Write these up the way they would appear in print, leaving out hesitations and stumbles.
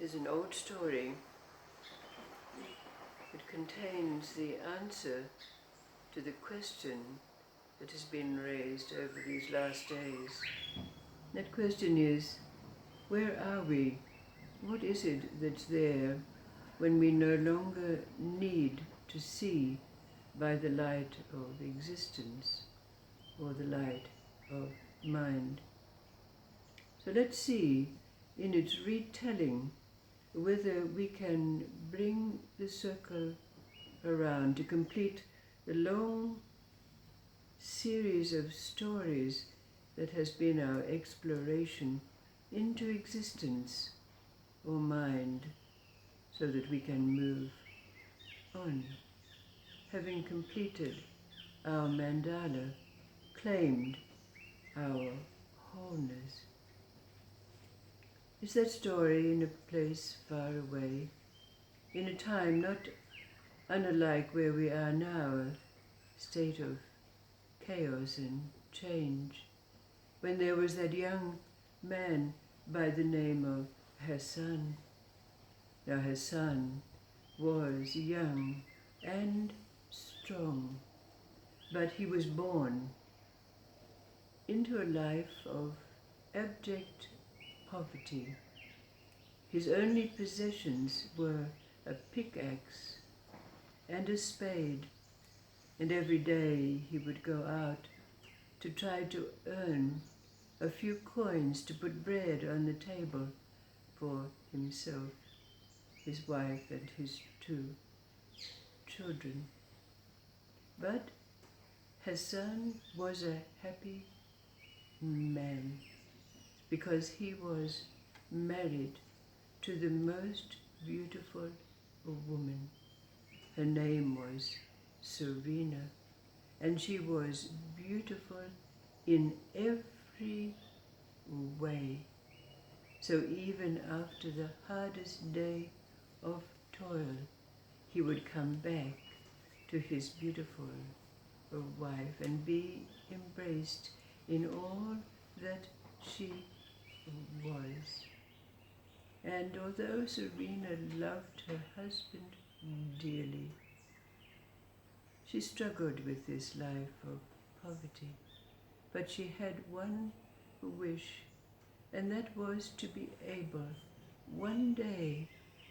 is an old story. It contains the answer to the question that has been raised over these last days. That question is, where are we? What is it that's there when we no longer need to see by the light of existence or the light of mind? So let's see in its retelling whether we can bring the circle around to complete the long series of stories that has been our exploration into existence or mind, so that we can move on, having completed our mandala, claimed our wholeness. Is that story in a place far away, in a time not unlike where we are now, a state of chaos and change, when there was that young man by the name of Hassan. Now Hassan was young and strong, but he was born into a life of abject poverty. His only possessions were a pickaxe and a spade, and every day he would go out to try to earn a few coins to put bread on the table for himself, his wife, and his 2 children. But Hassan was a happy man because he was married to the most beautiful woman. Her name was Serena, and she was beautiful in every way. So even after the hardest day of toil, he would come back to his beautiful wife and be embraced in all that she was. And although Serena loved her husband dearly, she struggled with this life of poverty. But she had one wish, and that was to be able one day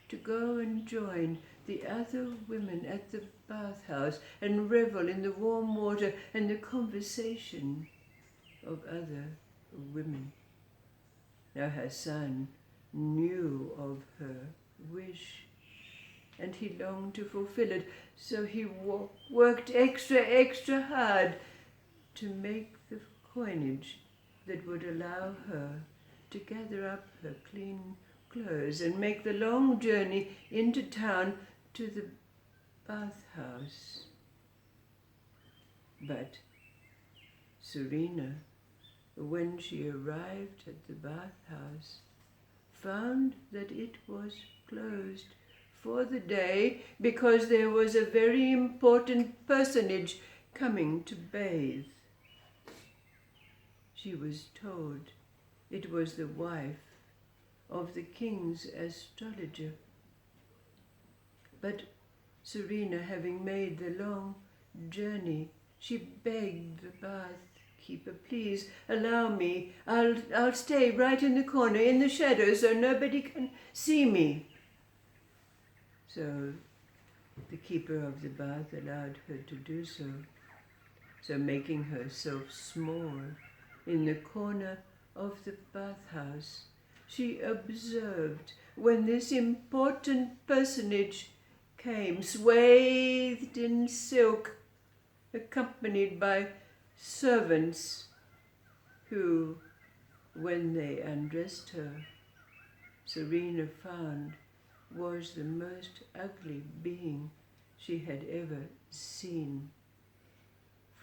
to go and join the other women at the bathhouse and revel in the warm water and the conversation of other women. Now Hassan knew of her wish, and he longed to fulfill it, so he worked extra hard to make the coinage that would allow her to gather up her clean clothes and make the long journey into town to the bathhouse. But Serena, when she arrived at the bathhouse, found that it was closed for the day because there was a very important personage coming to bathe. She was told it was the wife of the king's astrologer. But Serena, having made the long journey, she begged the bathkeeper, "Please allow me. I'll stay right in the corner in the shadow so nobody can see me." So the keeper of the bath allowed her to do so. So making herself small in the corner of the bathhouse, she observed when this important personage came, swathed in silk, accompanied by servants who, when they undressed her, Serena found was the most ugly being she had ever seen.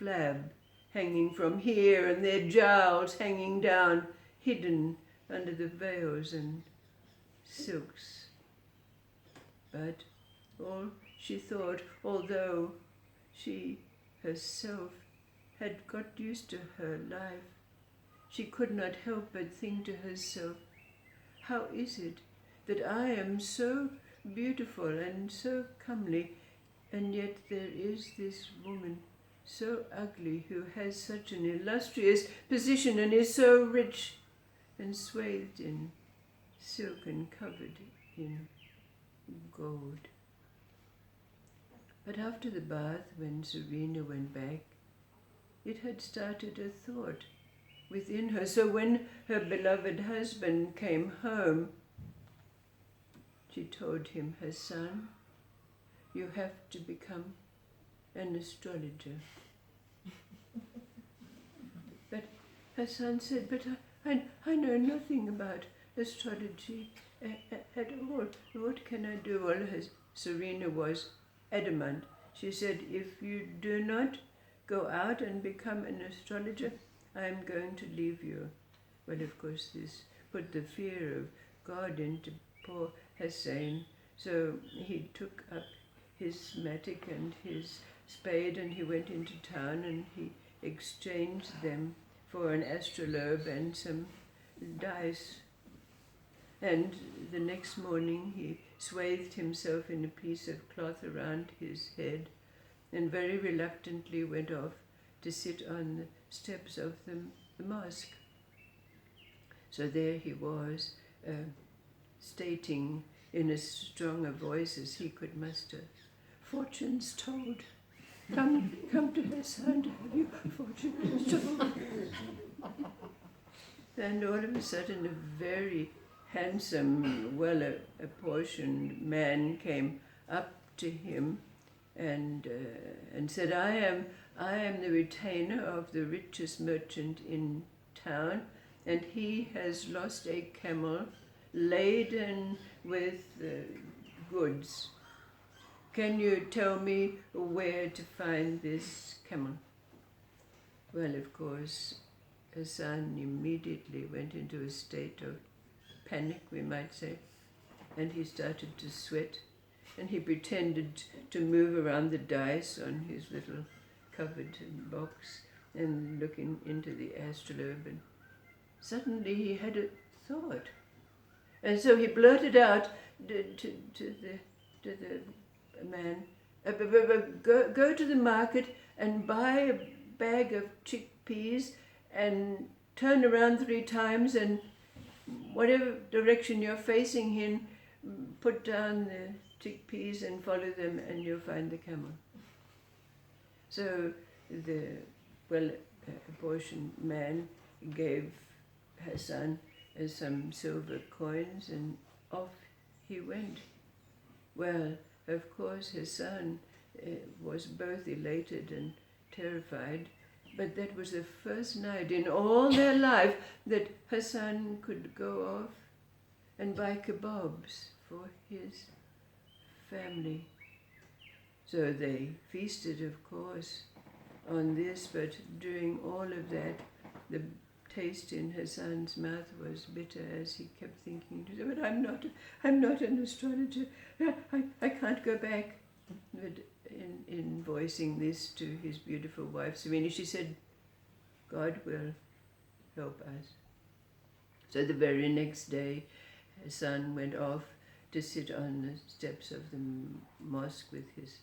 Flab hanging from here and their jowls hanging down, hidden under the veils and silks. But all she thought, although she herself had got used to her life, she could not help but think to herself, how is it that I am so beautiful and so comely, and yet there is this woman so ugly who has such an illustrious position and is so rich and swathed in silk and covered in gold. But after the bath, when Serena went back, it had started a thought within her. So when her beloved husband came home, she told him, Hassan, you have to become an astrologer. But Hassan said, but I know nothing about astrology at all. What can I do? Well, Serena was adamant. She said, if you do not go out and become an astrologer, I am going to leave you. Well, of course, this put the fear of God into poor Hassan. So he took up his mattock and his spade and he went into town and he exchanged them for an astrolabe and some dice. And the next morning he swathed himself in a piece of cloth around his head and very reluctantly went off to sit on the steps of the mosque. So there he was, stating in as strong a voice as he could muster, fortune's told. Come to Hassan to have your fortune told. And all of a sudden a very handsome, well-apportioned man came up to him and said, I am the retainer of the richest merchant in town, and he has lost a camel laden with goods. Can you tell me where to find this camel? Well, of course, Hassan immediately went into a state of panic, we might say, and he started to sweat, and he pretended to move around the dice on his little covered box and looking into the astrolabe, and suddenly he had a thought. And so he blurted out to the man, go to the market and buy a bag of chickpeas and turn around 3 times, and whatever direction you're facing in, put down the chickpeas and follow them and you'll find the camel. So the well-apportioned man gave Hassan some silver coins and off he went. Well, of course, Hassan was both elated and terrified, but that was the first night in all their life that Hassan could go off and buy kebabs for his family. So they feasted, of course, on this, but during all of that, the taste in Hassan's mouth was bitter as he kept thinking to himself, but I'm not an astrologer. I can't go back. But in voicing this to his beautiful wife, Serena, she said, God will help us. So the very next day, Hassan went off to sit on the steps of the mosque with his...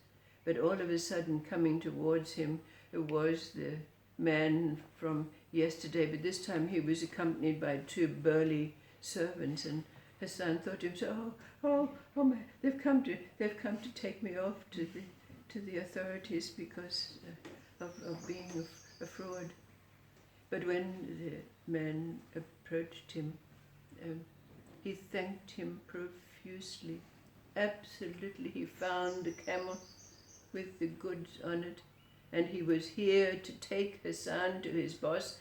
But all of a sudden, coming towards him, it was the man from yesterday, but this time he was accompanied by 2 burly servants, and Hassan thought to himself, oh my, they've come to take me off to the authorities because of being a fraud. But when the man approached him, he thanked him profusely. Absolutely, he found the camel with the goods on it, and he was here to take Hassan to his boss,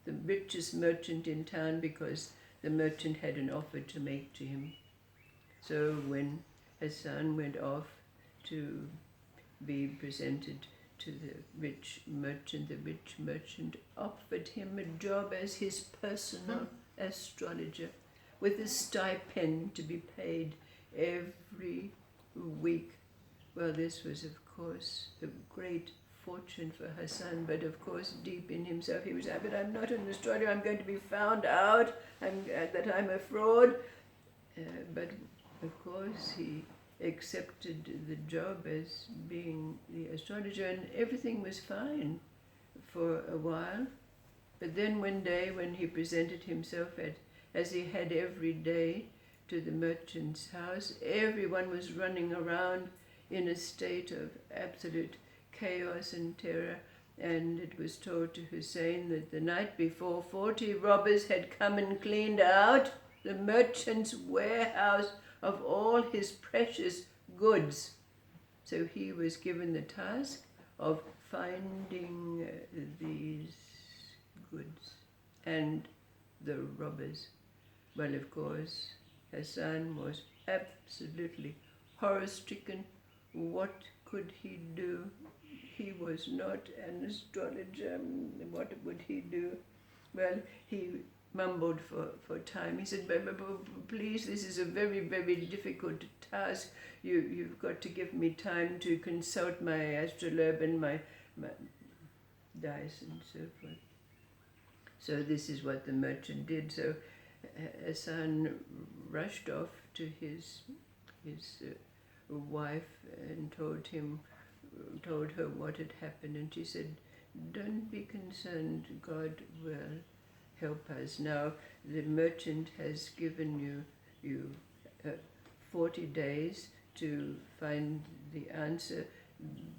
the richest merchant in town, because the merchant had an offer to make to him. So when Hassan went off to be presented to the rich merchant offered him a job as his personal astrologer, with a stipend to be paid every week. Well, this was, of course, a great fortune for Hassan, but of course, deep in himself, he was, but I'm not an astrologer, I'm going to be found out that I'm a fraud. but of course he accepted the job as being the astrologer, and everything was fine for a while. But then one day when he presented himself as he had every day to the merchant's house, everyone was running around in a state of absolute chaos and terror, and it was told to Hussein that the night before 40 robbers had come and cleaned out the merchant's warehouse of all his precious goods. So he was given the task of finding these goods and the robbers. Well, of course, Hassan was absolutely horror-stricken. What could he do? He was not an astrologer. What would he do? Well, he mumbled for time. He said, please, this is a very, very difficult task. You've got to give me time to consult my astrolabe and my dice and so forth. So this is what the merchant did. So Hassan rushed off to his wife and told her what had happened, and she said, "Don't be concerned, God will help us. Now the merchant has given you 40 days to find the answer.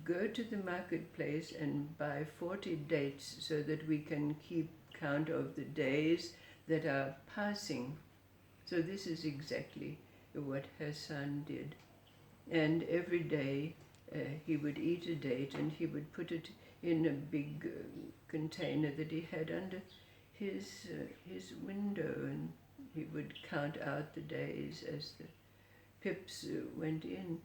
Go to the marketplace and buy 40 dates so that we can keep count of the days that are passing." So this is exactly what Hassan did. And every day he would eat a date, and he would put it in a big container that he had under his window, and he would count out the days as the pips went in.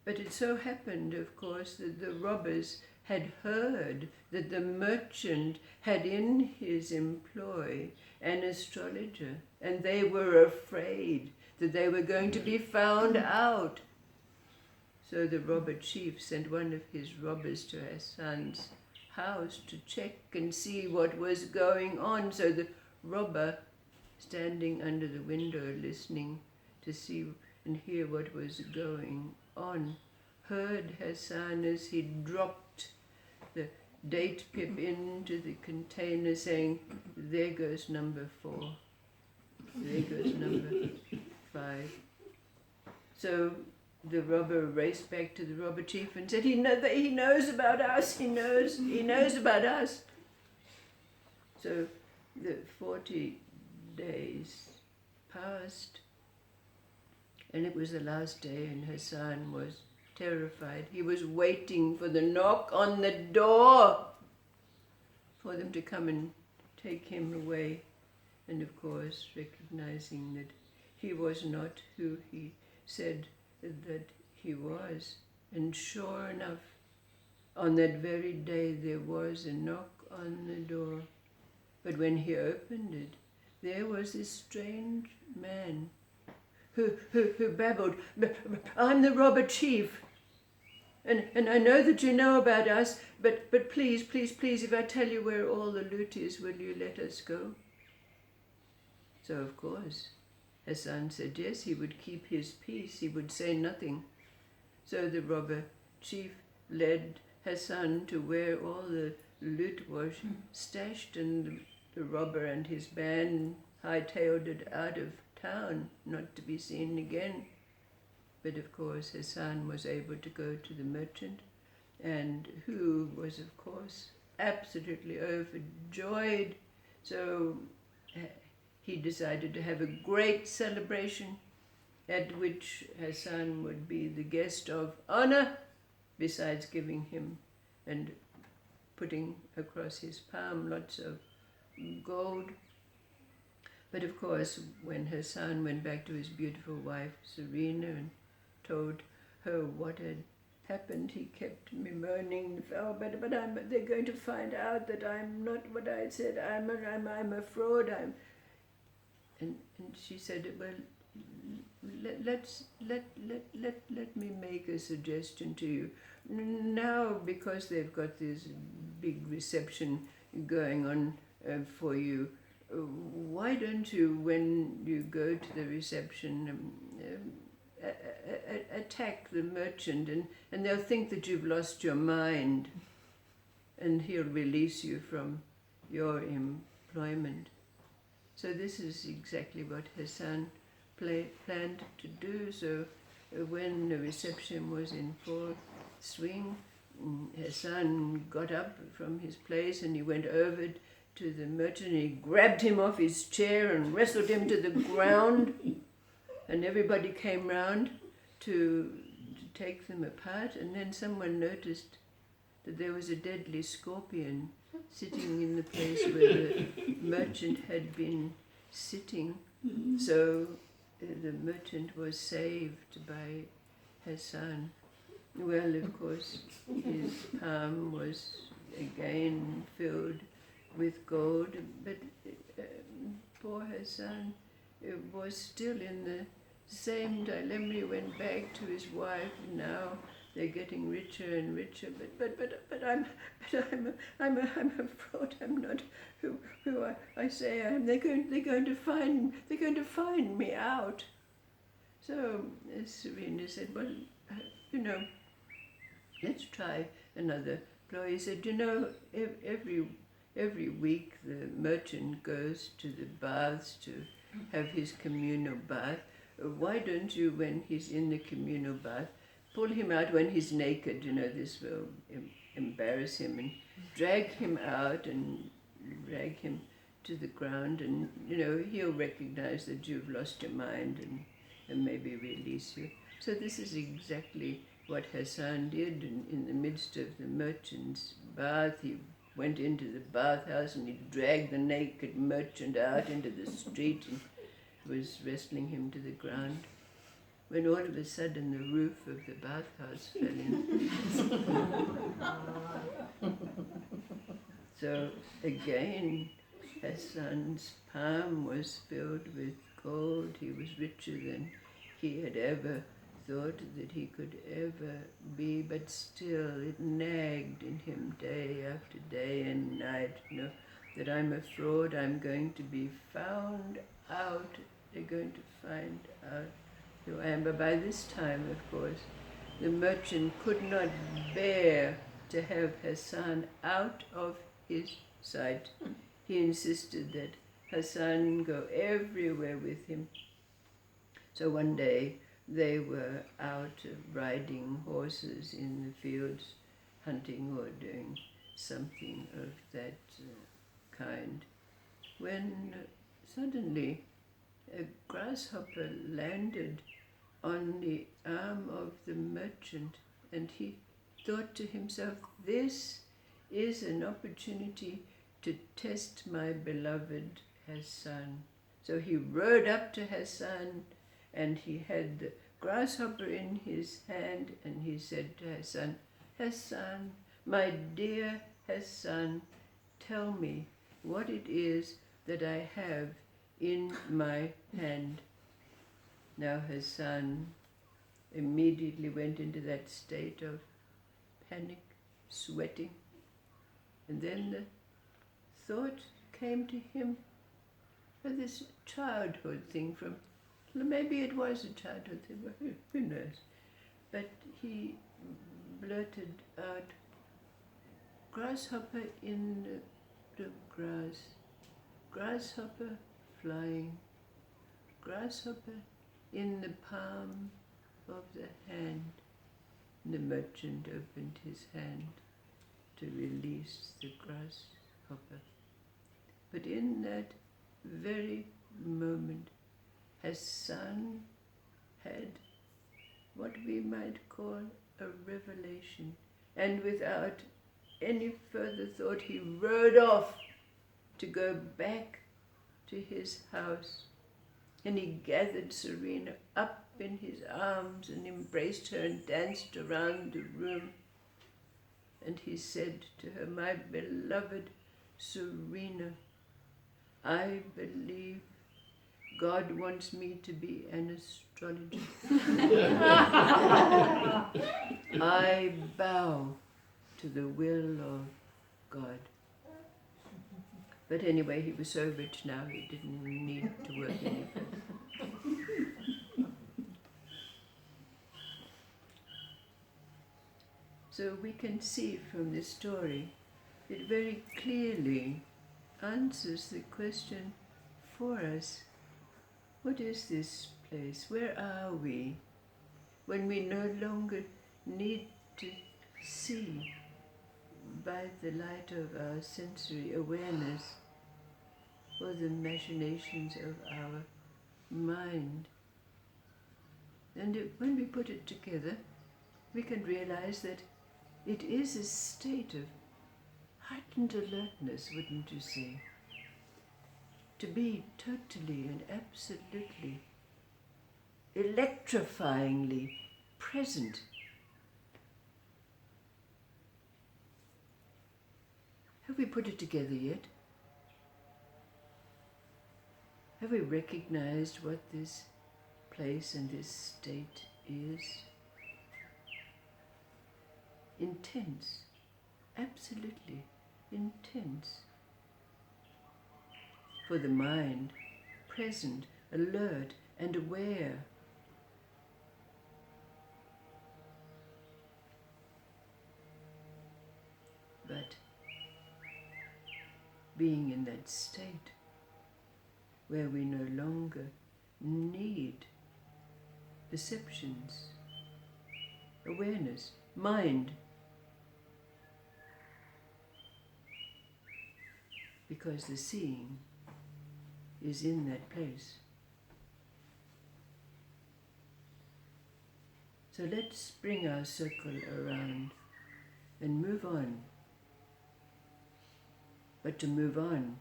But it so happened, of course, that the robbers had heard that the merchant had in his employ an astrologer, and they were afraid that they were going to be found out. So the robber chief sent one of his robbers to Hassan's house to check and see what was going on. So the robber, standing under the window listening to see and hear what was going on, heard Hassan as he dropped the date pip into the container saying, "There goes number 4. There goes number 5. So the robber raced back to the robber chief and said, he knows about us, he knows about us. So the 40 days passed, and it was the last day, and Hassan was terrified. He was waiting for the knock on the door for them to come and take him away. And of course, recognizing that he was not who he said that he was. And sure enough, on that very day there was a knock on the door. But when he opened it, there was this strange man who babbled, "I'm the robber chief, and I know that you know about us, but please, if I tell you where all the loot is, will you let us go?" So of course, Hassan said yes, he would keep his peace, he would say nothing. So the robber chief led Hassan to where all the loot was stashed, and the robber and his band hightailed it out of town, not to be seen again. But of course Hassan was able to go to the merchant, and who was of course absolutely overjoyed. So he decided to have a great celebration at which Hassan would be the guest of honor, besides giving him and putting across his palm lots of gold. But of course, when Hassan went back to his beautiful wife, Serena, and told her what had happened, he kept bemoaning, "Oh, but they're going to find out that I'm not what I said. I'm a fraud. And she said, "Well, let me make a suggestion to you. Now, because they've got this big reception going on for you, why don't you, when you go to the reception, attack the merchant, and they'll think that you've lost your mind, and he'll release you from your employment. So this is exactly what Hassan planned to do. So when the reception was in full swing, Hassan got up from his place and he went over to the merchant and he grabbed him off his chair and wrestled him to the ground, and everybody came round to take them apart, and then someone noticed that there was a deadly scorpion sitting in the place where the merchant had been sitting. So the merchant was saved by Hassan. Well, of course, his palm was again filled with gold, but poor Hassan was still in the same dilemma. He went back to his wife. Now they're getting richer and richer, but I'm a fraud. I'm not who I say I am. They're going to find me out. So Serena said, well, let's try another ploy. He said, every week the merchant goes to the baths to have his communal bath. Why don't you, when he's in the communal bath, pull him out when he's naked? This will embarrass him, and drag him out and drag him to the ground, and he'll recognize that you've lost your mind and maybe release you. So this is exactly what Hassan did. In the midst of the merchant's bath, he went into the bathhouse and he dragged the naked merchant out into the street and was wrestling him to the ground, when all of a sudden the roof of the bathhouse fell in. So again, Hassan's palm was filled with gold. He was richer than he had ever thought that he could ever be, but still it nagged in him day after day and night, that I'm a fraud, I'm going to be found out, they're going to find out who I am. But by this time, of course, the merchant could not bear to have Hassan out of his sight. He insisted that Hassan go everywhere with him. So one day they were out riding horses in the fields, hunting or doing something of that kind, when suddenly a grasshopper landed on the arm of the merchant, and he thought to himself, this is an opportunity to test my beloved Hassan. So he rode up to Hassan, and he had the grasshopper in his hand, and he said to Hassan, Hassan, my dear Hassan, tell me what it is that I have in my hand. Now Hassan immediately went into that state of panic, sweating, and then the thought came to him of this childhood thing from, maybe it was a childhood thing, but who knows. But he blurted out, grasshopper in the grass, grasshopper flying, grasshopper in the palm of the hand. The merchant opened his hand to release the grasshopper. But in that very moment, Hassan had what we might call a revelation, and without any further thought, he rode off to go back to his house. And he gathered Serena up in his arms and embraced her and danced around the room. And he said to her, my beloved Serena, I believe God wants me to be an astrologer. I bow to the will of God. But anyway, he was so rich now he didn't need to work any further. So we can see from this story, it very clearly answers the question for us, what is this place? Where are we when we no longer need to see by the light of our sensory awareness or the machinations of our mind? And when we put it together, we can realize that it is a state of heightened alertness, wouldn't you say? To be totally and absolutely, electrifyingly present. Have we put it together yet? Have we recognized what this place and this state is? Intense, absolutely intense. For the mind, present, alert and aware. But being in that state where we no longer need perceptions, awareness, mind, because the seeing is in that place. So let's bring our circle around and move on. But to move on,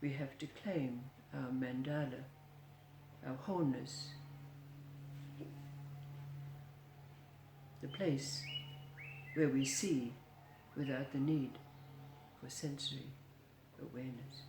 we have to claim our mandala, our wholeness, the place where we see without the need for sensory awareness.